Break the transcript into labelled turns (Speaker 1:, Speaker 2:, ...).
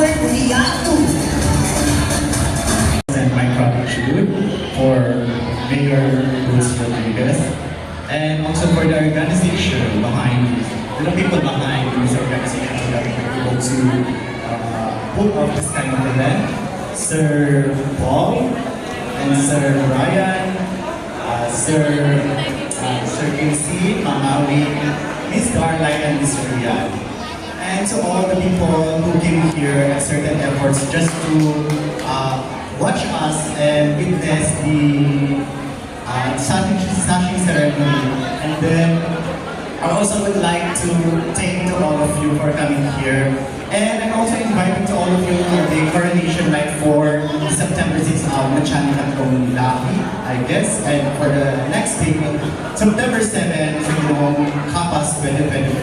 Speaker 1: Albert Riato.
Speaker 2: And my gratitude for Mayor Luz Rodriguez, and also for the organization behind, the people behind this organization that were able to pull off this kind of event. Sir Paul and Sir Ryan, Sir Casey, Mama Wing, Miss Darline, and Miss Rian. And to all the people who came here at certain efforts just to watch us and witness the snatching ceremony. And then I also would like to thank to all of you for coming here. And I'm also inviting to all of you to the coronation night for September 6th Machani at Lahi, I guess. And for the next day, September 7th, Kapas 2024.